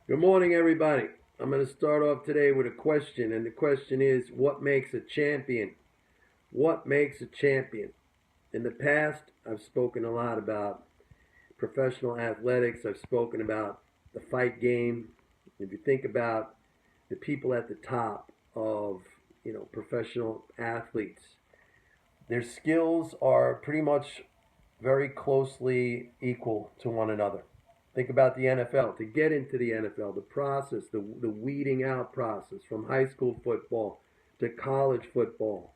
Good morning, everybody. I'm going to start off today with a question, and the question is, what makes a champion? What makes a champion? In the past, I've spoken a lot about professional athletics. I've spoken about the fight game. If you think about the people at the top of, professional athletes, their skills are pretty much very closely equal to one another. Think about the NFL. To get into the NFL, the process, the weeding out process from high school football to college football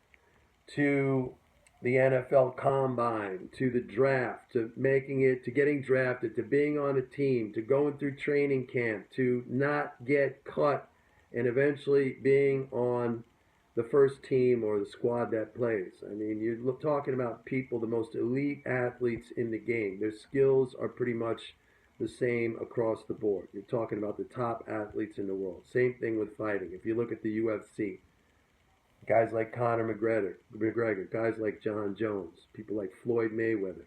to the NFL combine to the draft to making it to getting drafted to being on a team to going through training camp to not get cut and eventually being on the first team or the squad that plays. I mean, you're talking about people, the most elite athletes in the game. Their skills are pretty much the same across the board. You're talking about the top athletes in the world. Same thing with fighting. If you look at the UFC, guys like Conor McGregor, guys like John Jones, people like Floyd Mayweather,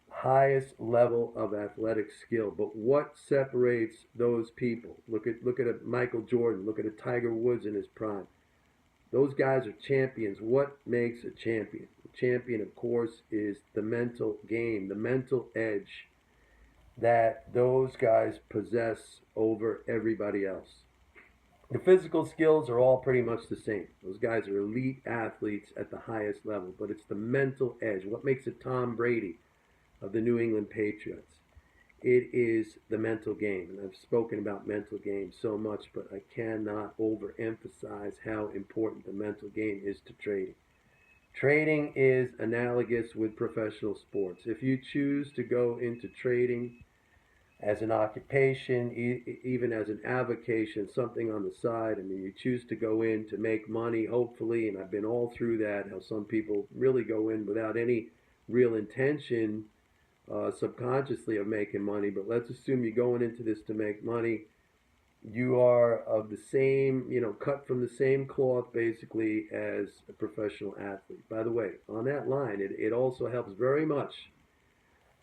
highest level of athletic skill. But what separates those people? Look at a Michael Jordan. Look at a Tiger Woods in his prime. Those guys are champions. What makes a champion? A champion, of course, is the mental game, the mental edge that those guys possess over everybody else. The physical skills are all pretty much the same. Those guys are elite athletes at the highest level, but it's the mental edge. What makes a Tom Brady of the New England Patriots? It is the mental game. And I've spoken about mental game so much, but I cannot overemphasize how important the mental game is to trading. Trading is analogous with professional sports. If you choose to go into trading as an occupation, even as an avocation, something on the side, I mean, you choose to go in to make money, hopefully, and I've been all through that, how some people really go in without any real intention subconsciously of making money, but let's assume you're going into this to make money. You are of the same, cut from the same cloth basically as a professional athlete. By the way, on that line, it also helps very much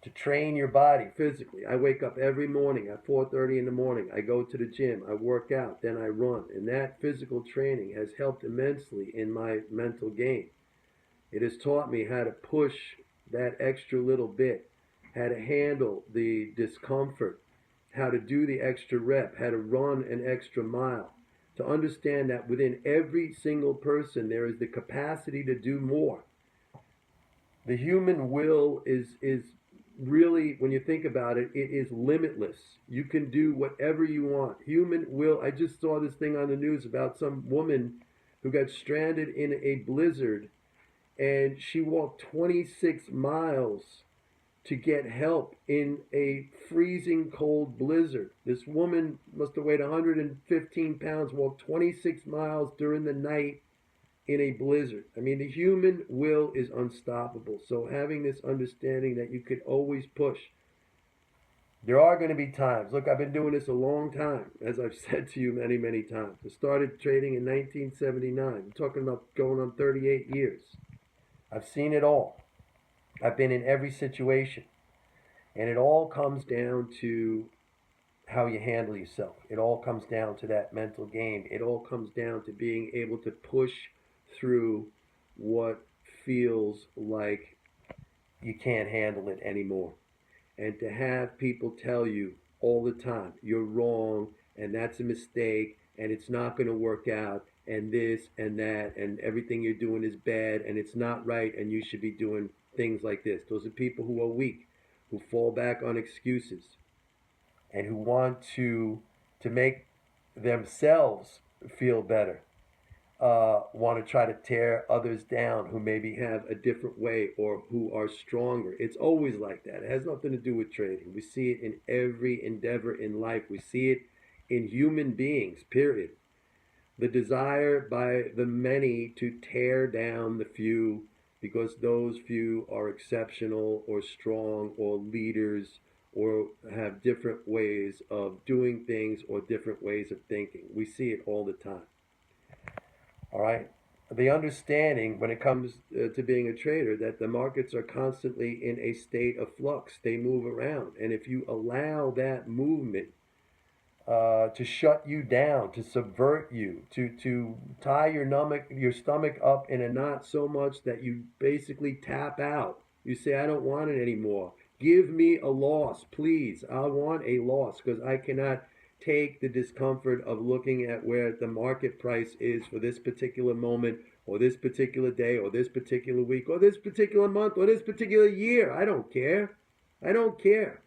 to train your body physically. I wake up every morning at 4:30 in the morning. I go to the gym, I work out, then I run. And that physical training has helped immensely in my mental game. It has taught me how to push that extra little bit, how to handle the discomfort, how to do the extra rep, how to run an extra mile, to understand that within every single person there is the capacity to do more. The human will is really, when you think about it, it is limitless. You can do whatever you want. Human will. I just saw this thing on the news about some woman who got stranded in a blizzard and she walked 26 miles to get help in a freezing cold blizzard. This woman must have weighed 115 pounds, walked 26 miles during the night in a blizzard. I mean, the human will is unstoppable. So having this understanding that you could always push. There are going to be times. Look, I've been doing this a long time, as I've said to you many, many times. I started trading in 1979. I'm talking about going on 38 years. I've seen it all. I've been in every situation. And it all comes down to how you handle yourself. It all comes down to that mental game. It all comes down to being able to push through what feels like you can't handle it anymore. And to have people tell you all the time, you're wrong, and that's a mistake, and it's not going to work out, and this and that, and everything you're doing is bad, and it's not right, and you should be doing things like this. Those are people who are weak, who fall back on excuses, and who want to make themselves feel better, want to try to tear others down who maybe have a different way or who are stronger. It's always like that. It has nothing to do with trading. We see it in every endeavor in life. We see it in human beings, period. The desire by the many to tear down the few because those few are exceptional or strong or leaders or have different ways of doing things or different ways of thinking. We see it all the time. All right. The understanding when it comes to being a trader that the markets are constantly in a state of flux. They move around. And if you allow that movement to shut you down, to subvert you, to tie your stomach up in a knot so much that you basically tap out. You say, I don't want it anymore. Give me a loss, please. I want a loss because I cannot take the discomfort of looking at where the market price is for this particular moment or this particular day or this particular week or this particular month or this particular year. I don't care. I don't care.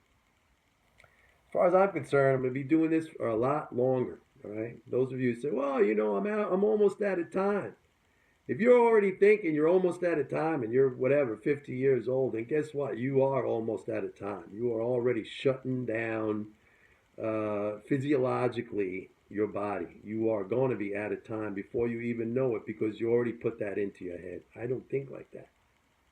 As far as I'm concerned, I'm going to be doing this for a lot longer. All right. Those of you who say, well, I'm almost out of time. If you're already thinking you're almost out of time and you're whatever, 50 years old, then guess what? You are almost out of time. You are already shutting down physiologically your body. You are going to be out of time before you even know it because you already put that into your head. I don't think like that.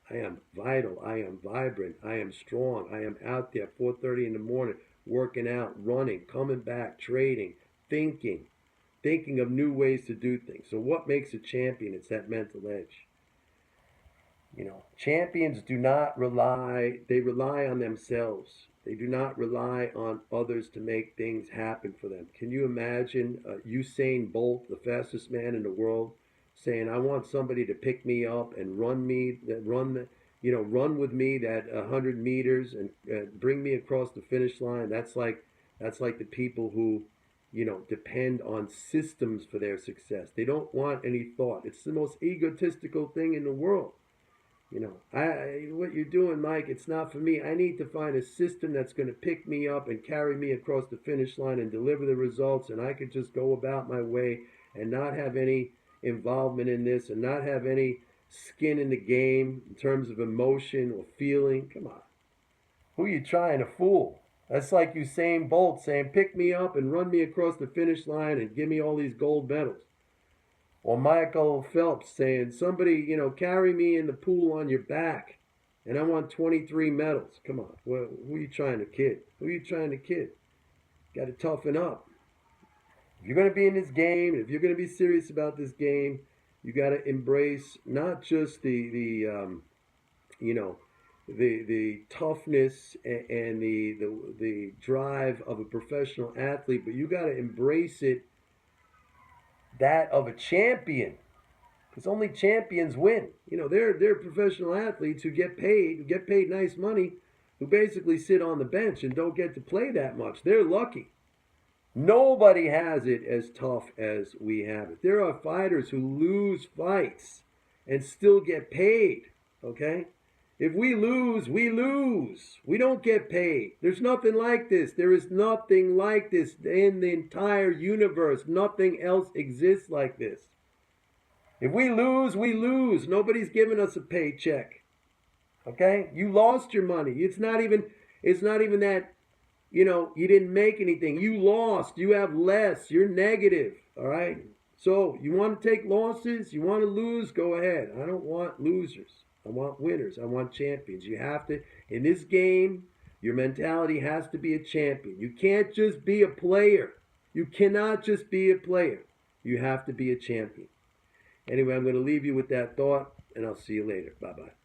I am vital. I am vibrant. I am strong. I am out there 4:30 in the morning, working out, running, coming back, trading, thinking of new ways to do things. So what makes a champion? It's that mental edge. Champions do not rely, they rely on themselves. They do not rely on others to make things happen for them. Can you imagine Usain Bolt, the fastest man in the world, saying, I want somebody to pick me up and run with me that 100 meters and bring me across the finish line. That's like the people who, depend on systems for their success. They don't want any thought. It's the most egotistical thing in the world. What you're doing, Mike, it's not for me. I need to find a system that's going to pick me up and carry me across the finish line and deliver the results, and I could just go about my way and not have any involvement in this and not have any skin in the game in terms of emotion or feeling. Come on. Who are you trying to fool? That's like Usain Bolt saying, pick me up and run me across the finish line and give me all these gold medals. Or Michael Phelps saying, somebody, carry me in the pool on your back and I want 23 medals. Come on. Who are you trying to kid? Who are you trying to kid? Got to toughen up. If you're going to be in this game, if you're going to be serious about this game, you got to embrace not just the toughness and the drive of a professional athlete, but you got to embrace that of a champion, because only champions win. They're professional athletes who get paid nice money, who basically sit on the bench and don't get to play that much. They're lucky. Nobody has it as tough as we have it. There are fighters who lose fights and still get paid, okay? If we lose, we lose. We don't get paid. There's nothing like this. There is nothing like this in the entire universe. Nothing else exists like this. If we lose, we lose. Nobody's giving us a paycheck. Okay? You lost your money. It's not even that, you didn't make anything. You lost. You have less. You're negative. All right? So you want to take losses? You want to lose? Go ahead. I don't want losers. I want winners. I want champions. You have to, in this game, your mentality has to be a champion. You can't just be a player. You cannot just be a player. You have to be a champion. Anyway, I'm going to leave you with that thought, and I'll see you later. Bye-bye.